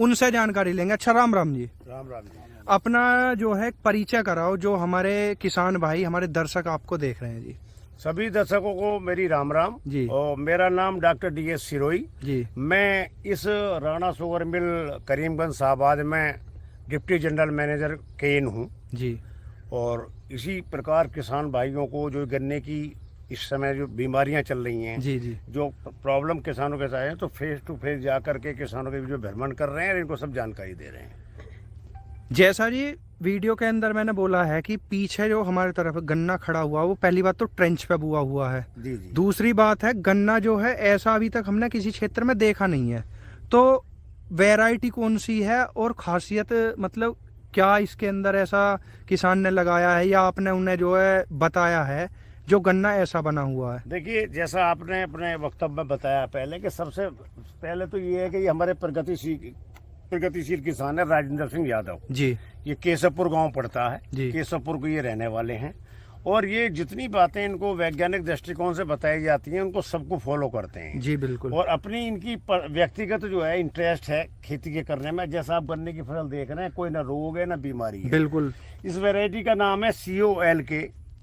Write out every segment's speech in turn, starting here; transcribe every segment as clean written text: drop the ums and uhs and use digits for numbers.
उनसे जानकारी लेंगे। अच्छा, राम राम जी। राम राम जी। अपना जो है परिचय कराओ, जो हमारे किसान भाई, हमारे दर्शक आपको देख रहे हैं जी। सभी दर्शकों को मेरी राम राम जी। और मेरा नाम डॉक्टर DS सिरोही। जी। मैं इस राणा शुगर मिल करीमगंज शाहबाद में डिप्टी जनरल मैनेजर केन हूँ। जी। और इसी प्रकार किसान भाइयों को जो गन्ने की इस समय जो बीमारियां चल रही हैं, जी। जी। जो प्रॉब्लम किसानों के साथ है, तो फेस टू फेस जा करके किसानों के जो भ्रमण कर रहे हैं, इनको सब जानकारी दे रहे हैं। जैसा जी वीडियो के अंदर मैंने बोला है कि पीछे जो हमारी तरफ गन्ना खड़ा हुआ, वो पहली बात तो ट्रेंच पे बुआ हुआ है। जी जी। दूसरी बात है, गन्ना जो है ऐसा अभी तक हमने किसी क्षेत्र में देखा नहीं है। तो वैरायटी कौन सी है और खासियत, मतलब क्या इसके अंदर ऐसा किसान ने लगाया है या आपने उन्हें जो है बताया है जो गन्ना ऐसा बना हुआ है? देखिए, जैसा आपने अपने वक्तव्य में बताया पहले कि सबसे पहले तो ये है कि ये हमारे प्रगतिशील किसान है राजेंद्र सिंह यादव जी। ये केशवपुर गांव पड़ता है जी। केशवपुर को ये रहने वाले हैं। और ये जितनी बातें इनको वैज्ञानिक दृष्टिकोण से बताई जाती हैं, उनको सबको फॉलो करते हैं। जी बिल्कुल। और अपनी इनकी व्यक्तिगत जो है इंटरेस्ट है खेती के करने में। जैसा आप गन्ने की फसल देख रहे हैं, कोई ना रोग है ना बीमारी है। बिल्कुल। इस वैरायटी का नाम है COLK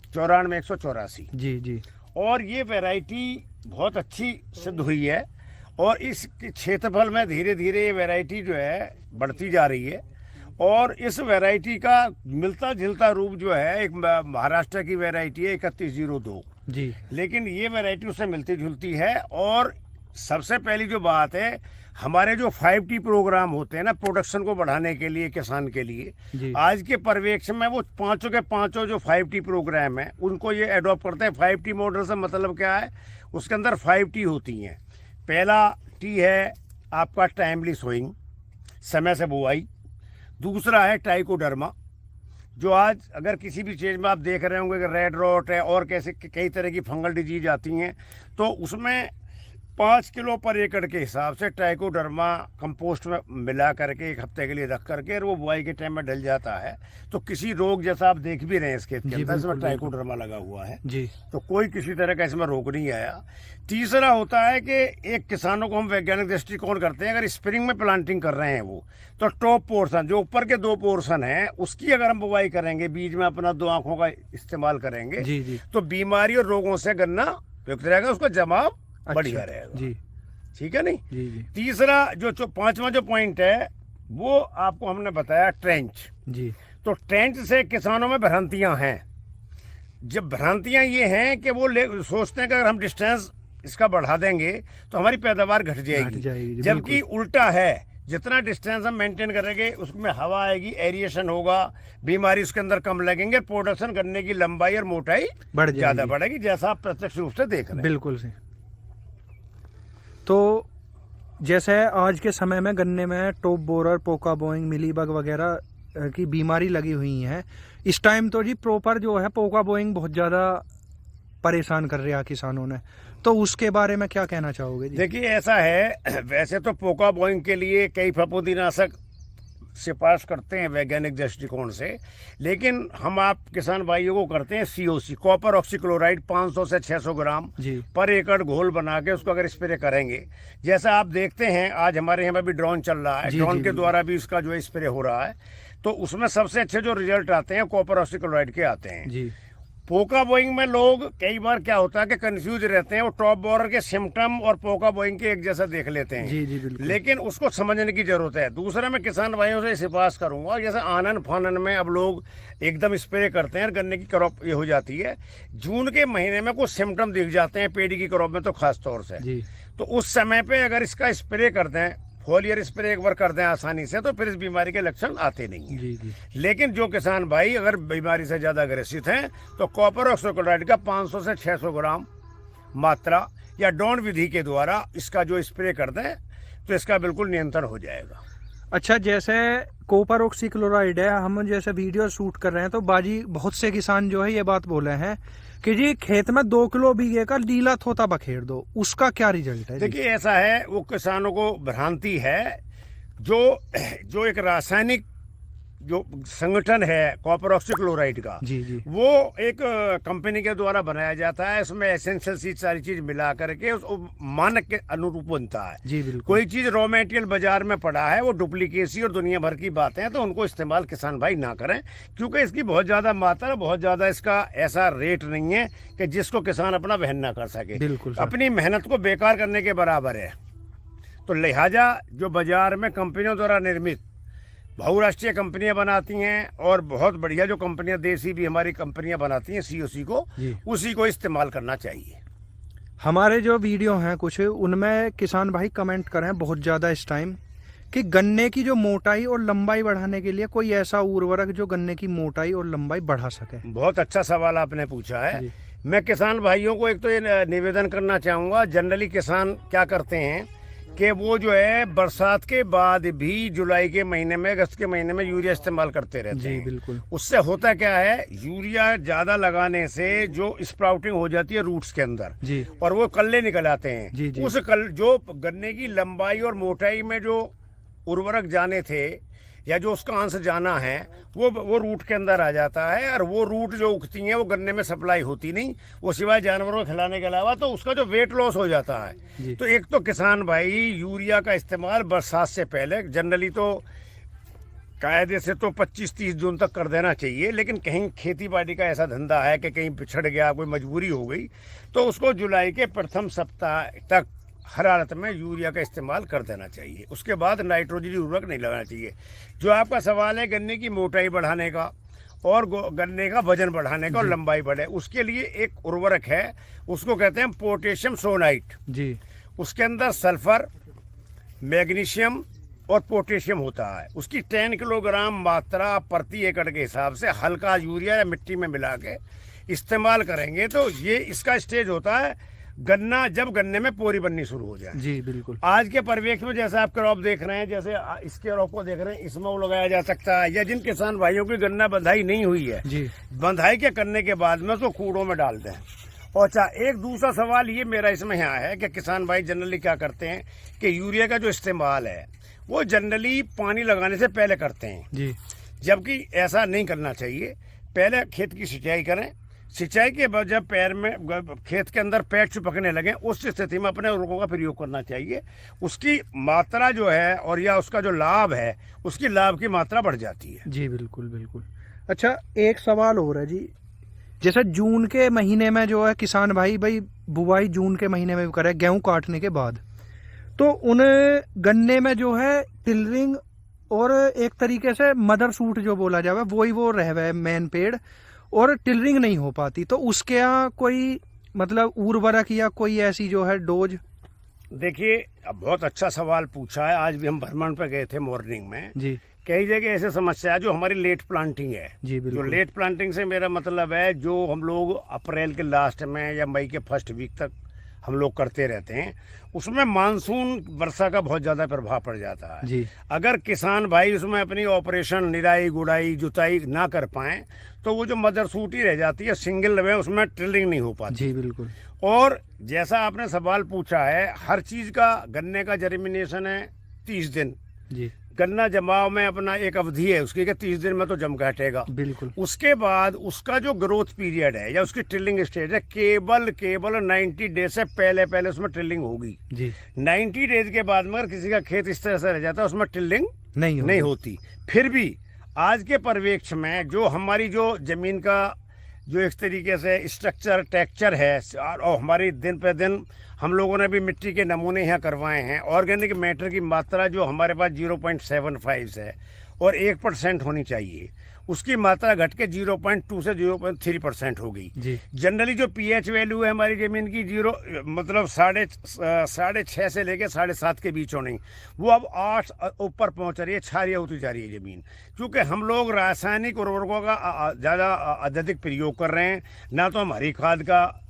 94-184। जी। जी। और ये वैरायटी बहुत अच्छी सिद्ध हुई है और इस क्षेत्रफल में धीरे धीरे ये वैरायटी जो है बढ़ती जा रही है। और इस वैरायटी का मिलता जुलता रूप जो है एक महाराष्ट्र की वैरायटी है 3102। जी। लेकिन ये वैरायटी उससे मिलती जुलती है। और सबसे पहली जो बात है, हमारे जो 5T प्रोग्राम होते हैं ना प्रोडक्शन को बढ़ाने के लिए किसान के लिए, जी। आज के परिवेश में वो पांचों के पांचों जो 5T प्रोग्राम है उनको ये अडॉप्ट करते हैं। 5T मॉडल से मतलब क्या है, उसके अंदर 5T होती हैं। पहला T है आपका टाइमली सोइंग, समय से बुआई। दूसरा है ट्राइकोडर्मा, जो आज अगर किसी भी चीज़ में आप देख रहे होंगे कि रेड रॉट है और कैसे कई तरह की फंगल डिजीज आती हैं, तो उसमें 5 किलो पर एकड़ के हिसाब से ट्राइकोडर्मा कंपोस्ट में मिला करके 1 हफ्ते के लिए रख करके और वो बुआई के टाइम में डल जाता है। तो किसी रोग जैसा आप देख भी रहे हैं इसके अंदर, इसमें ट्राइकोडर्मा लगा हुआ है जी। तो कोई किसी तरह का इसमें रोग नहीं आया। तीसरा होता है कि एक किसानों को हम वैज्ञानिक दृष्टिकोण करते हैं, अगर स्प्रिंग में प्लांटिंग कर रहे हैं वो, तो टॉप पोर्शन जो ऊपर के 2 पोर्शन है उसकी अगर हम बुआई करेंगे, बीज में अपना 2 आंखों का इस्तेमाल करेंगे, जी। जी। तो बीमारी और रोगों से गन्ना युक्त रहेगा, उसका जमाव बढ़िया रहेगा। जी। ठीक है नहीं। जी। जी। तीसरा जो पांचवा जो पॉइंट है वो आपको हमने बताया ट्रेंच। जी। तो ट्रेंच से किसानों में भ्रांतियां हैं। जब भ्रांतियां ये हैं कि वो सोचते हैं कि अगर हम डिस्टेंस इसका बढ़ा देंगे तो हमारी पैदावार घट जाएगी, जबकि उल्टा है। जितना डिस्टेंस हम मेंटेन करेंगे उसमें हवा आएगी, एरिएशन होगा, बीमारी उसके अंदर कम लगेंगे, प्रोडक्शन करने की लंबाई और मोटाई ज्यादा बढ़ेगी, जैसा आप प्रत्यक्ष रूप से देख रहे हैं। बिल्कुल से। तो जैसे आज के समय में गन्ने में टॉप बोरर, पोका बोइंग, मिलीबग वगैरह की बीमारी लगी हुई है। इस टाइम तो जी प्रॉपर जो है पोका बोइंग बहुत ज़्यादा परेशान कर रहा है किसानों ने, तो उसके बारे में क्या कहना चाहोगे जी? देखिए, ऐसा है, वैसे तो पोका बोइंग के लिए कई फफूंदीनाशक सिफारिश करते हैं वैज्ञानिक दृष्टिकोण से, लेकिन हम आप किसान भाइयों को करते हैं COC कॉपर ऑक्सीक्लोराइड 500 से 600 ग्राम पर एकड़ घोल बना के उसको अगर स्प्रे करेंगे। जैसा आप देखते हैं आज हमारे यहाँ पर भी ड्रोन चल रहा है, ड्रोन के द्वारा भी इसका जो है स्प्रे हो रहा है, तो उसमें सबसे अच्छे जो रिजल्ट आते हैं कॉपर ऑक्सीक्लोराइड के आते हैं जी। पोका बोइंग में लोग कई बार क्या होता है कि कंफ्यूज रहते हैं, वो टॉप बोरर के सिम्टम और पोका बोइंग के एक जैसा देख लेते हैं। जी जी बिल्कुल। लेकिन उसको समझने की जरूरत है। दूसरा, मैं किसान भाइयों से सिफारिश करूंगा, जैसे आनन फानन में अब लोग एकदम स्प्रे करते हैं, गन्ने की क्रॉप ये हो जाती है, जून के महीने में कुछ सिम्टम दिख जाते हैं पेड़ी की क्रॉप में तो खास तौर से जी। तो उस समय पे अगर इसका स्प्रे कर दें, फोलियर स्प्रे एक बार कर दें आसानी से, तो फिर इस बीमारी के लक्षण आते नहीं हैं। जी जी। लेकिन जो किसान भाई अगर बीमारी से ज़्यादा ग्रसित हैं तो कॉपर ऑक्सीक्लोराइड का 500 से 600 ग्राम मात्रा या डॉन विधि के द्वारा इसका जो स्प्रे कर दें तो इसका बिल्कुल नियंत्रण हो जाएगा। अच्छा, जैसे कॉपर ऑक्सीक्लोराइड है, हम जैसे वीडियो शूट कर रहे हैं तो बाजी बहुत से किसान जो है ये बात बोले हैं कि जी खेत में 2 किलो बीघे का नीला थोता बखेर दो, उसका क्या रिजल्ट है? देखिए, ऐसा है, वो किसानों को भ्रांति है। जो एक रासायनिक जो संगठन है कॉपर ऑक्सीक्लोराइड का, जी जी वो एक कंपनी के द्वारा बनाया जाता है। इसमें एसेंशियल चीज सारी चीज मिला करके उस मानक के अनुरूप बनता है। जी बिल्कुल। कोई चीज रॉ मटेरियल बाजार में पड़ा है, वो डुप्लीकेसी और दुनिया भर की बातें हैं, तो उनको इस्तेमाल किसान भाई ना करें, क्योंकि इसकी बहुत ज्यादा मात्रा, बहुत ज्यादा इसका ऐसा रेट नहीं है कि जिसको किसान अपना वहन ना कर सके। बिल्कुल सर। अपनी मेहनत को बेकार करने के बराबर है। तो लिहाजा जो बाजार में कंपनियों द्वारा निर्मित बहुराष्ट्रीय कंपनियां बनाती हैं और बहुत बढ़िया जो कंपनियां देसी भी हमारी कंपनियां बनाती हैं सीओसी को, जी। उसी को इस्तेमाल करना चाहिए। हमारे जो वीडियो हैं कुछ, उनमें किसान भाई कमेंट कर रहे हैं बहुत ज़्यादा इस टाइम कि गन्ने की जो मोटाई और लंबाई बढ़ाने के लिए कोई ऐसा उर्वरक जो गन्ने की मोटाई और लंबाई बढ़ा सके। बहुत अच्छा सवाल आपने पूछा है। जी। मैं किसान भाइयों को एक तो ये निवेदन करना चाहूँगा, जनरली किसान क्या करते हैं कि वो जो है बरसात के बाद भी जुलाई के महीने में, अगस्त के महीने में यूरिया इस्तेमाल करते रहते जी हैं। बिल्कुल। उससे होता क्या है, यूरिया ज़्यादा लगाने से जो स्प्राउटिंग हो जाती है रूट्स के अंदर, जी और वो कल्ले निकल आते हैं। जी जी। उस कल जो गन्ने की लंबाई और मोटाई में जो उर्वरक जाने थे या जो उसका अंश जाना है, वो रूट के अंदर आ जाता है, और वो रूट जो उगती हैं वो गन्ने में सप्लाई होती नहीं, वो सिवाय जानवरों को खिलाने के अलावा, तो उसका जो वेट लॉस हो जाता है। तो एक तो किसान भाई यूरिया का इस्तेमाल बरसात से पहले, जनरली तो कायदे से तो 25-30 जून तक कर देना चाहिए, लेकिन कहीं खेती बाड़ी का ऐसा धंधा है कि कहीं पिछड़ गया, कोई मजबूरी हो गई, तो उसको जुलाई के प्रथम सप्ताह तक हर हालत में यूरिया का इस्तेमाल कर देना चाहिए। उसके बाद नाइट्रोजन उर्वरक नहीं लगाना चाहिए। जो आपका सवाल है गन्ने की मोटाई बढ़ाने का और गन्ने का वजन बढ़ाने का और लंबाई बढ़े, उसके लिए एक उर्वरक है, उसको कहते हैं पोटेशियम सोनाइट। जी। उसके अंदर सल्फर, मैग्नीशियम और पोटेशियम होता है। उसकी 10 किलोग्राम मात्रा प्रति एकड़ के हिसाब से हल्का यूरिया या मिट्टी में मिला के इस्तेमाल करेंगे, तो ये इसका स्टेज होता है गन्ना जब गन्ने में पोरी बननी शुरू हो जाए। जी बिल्कुल। आज के परिवेश में जैसे आप क्रॉप देख रहे हैं, जैसे इसके क्रॉप को देख रहे हैं, इसमें वो लगाया जा सकता है, या जिन किसान भाइयों की गन्ना बंधाई नहीं हुई है, जी। बंधाई के करने के बाद में उसको कूड़ों में डाल दें। और अच्छा, एक दूसरा सवाल ये मेरा इसमें यहाँ है कि किसान भाई जनरली क्या करते हैं कि यूरिया का जो इस्तेमाल है वो जनरली पानी लगाने से पहले करते हैं, जी। जबकि ऐसा नहीं करना चाहिए। पहले खेत की सिंचाई करें, सिंचाई के बाद जब पैर में खेत के अंदर पैर चिपकने लगे, उस स्थिति में अपने उर्वरकों का प्रयोग करना चाहिए। उसकी मात्रा जो है और या उसका जो लाभ है, उसकी लाभ की मात्रा बढ़ जाती है। जी बिल्कुल बिल्कुल। अच्छा, एक सवाल और है जी, जैसे जून के महीने में जो है किसान भाई बुवाई जून के महीने में करे गेहूं काटने के बाद, तो उन गन्ने में जो है टिलरिंग और एक तरीके से मदर सूट जो बोला जावे वो रह गए मेन पेड़, और टिलरिंग नहीं हो पाती, तो उसके यहाँ कोई मतलब उर्वरक या कोई ऐसी जो है डोज? देखिए, बहुत अच्छा सवाल पूछा है। आज भी हम भ्रमण पे गए थे मॉर्निंग में जी। कई जगह ऐसे समस्या है जो हमारी लेट प्लांटिंग है। जी जो बिल्कुल। लेट प्लांटिंग से मेरा मतलब है जो हम लोग अप्रैल के लास्ट में या मई के फर्स्ट वीक तक हम लोग करते रहते हैं, उसमें मानसून वर्षा का बहुत ज़्यादा प्रभाव पड़ जाता है। जी। अगर किसान भाई उसमें अपनी ऑपरेशन निराई गुड़ाई जुताई ना कर पाएं, तो वो जो मदर सूट ही रह जाती है, सिंगल में उसमें टिलरिंग नहीं हो पाती। जी बिल्कुल। और जैसा आपने सवाल पूछा है, हर चीज़ का गन्ने का जर्मिनेशन है 30 दिन। जी गन्ना जमाव में अपना एक अवधि है उसकी कि 30 दिन में तो जम काटेगा। बिल्कुल। उसके बाद उसका जो ग्रोथ पीरियड है या उसकी ट्रिलिंग स्टेज है, केवल 90 डेज से पहले उसमें ट्रिलिंग होगी। जी। 90 डेज के बाद मगर किसी का खेत इस तरह से रह जाता है, उसमें ट्रिलिंग नहीं होती। फिर भी आज के परिवेश में जो हमारी जो जमीन का जो एक तरीके से स्ट्रक्चर टेक्सचर है, और हमारी दिन पे दिन हम लोगों ने भी मिट्टी के नमूने यहाँ करवाए हैं, ऑर्गेनिक मैटर की मात्रा जो हमारे पास 0.75 है और 1% होनी चाहिए, उसकी मात्रा घट के 0.2 से 0.3% हो गई। जनरली जो पीएच वैल्यू है हमारी ज़मीन की 0 मतलब 6.5 से लेके 7.5 के बीच होनी, वो अब 8 ऊपर पहुंच रही है, क्षारीय होती जा रही है ज़मीन। क्योंकि हम लोग रासायनिक उर्वरकों का ज़्यादा अत्यधिक प्रयोग कर रहे हैं, ना तो हमारी खाद का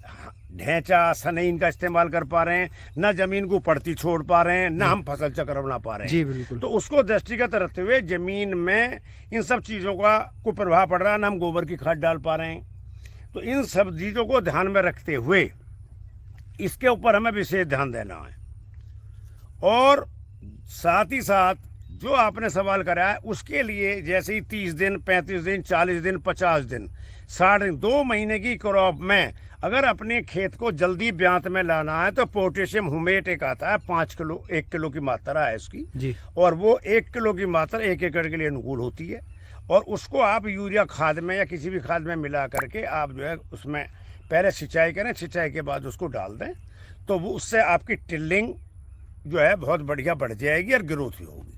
ढेंचा सनईन का इस्तेमाल कर पा रहे हैं, ना जमीन को पड़ती छोड़ पा रहे हैं, ना हम फसल चक्र बना पा रहे हैं। जी बिल्कुल। तो उसको दृष्टिगत रखते हुए जमीन में इन सब चीज़ों का कोई प्रभाव पड़ रहा है, ना हम गोबर की खाद डाल पा रहे हैं। तो इन सब चीज़ों को ध्यान में रखते हुए इसके ऊपर हमें विशेष ध्यान देना है। और साथ ही साथ जो आपने सवाल करा है उसके लिए जैसे ही 30 दिन, 35 दिन, 40 दिन, 50 दिन, 60 दिन, 2 महीने की क्रॉप में अगर अपने खेत को जल्दी ब्यांत में लाना है तो पोटेशियम हुमेट एक आता है 5 किलो, 1 किलो की मात्रा है इसकी जी। और वो 1 किलो की मात्रा 1 एकड़ के लिए अनुकूल होती है। और उसको आप यूरिया खाद में या किसी भी खाद में मिला करके आप जो है उसमें पहले सिंचाई करें, सिंचाई के बाद उसको डाल दें, तो वो उससे आपकी टिल्लिंग जो है बहुत बढ़िया बढ़ जाएगी और ग्रोथ भी होगी।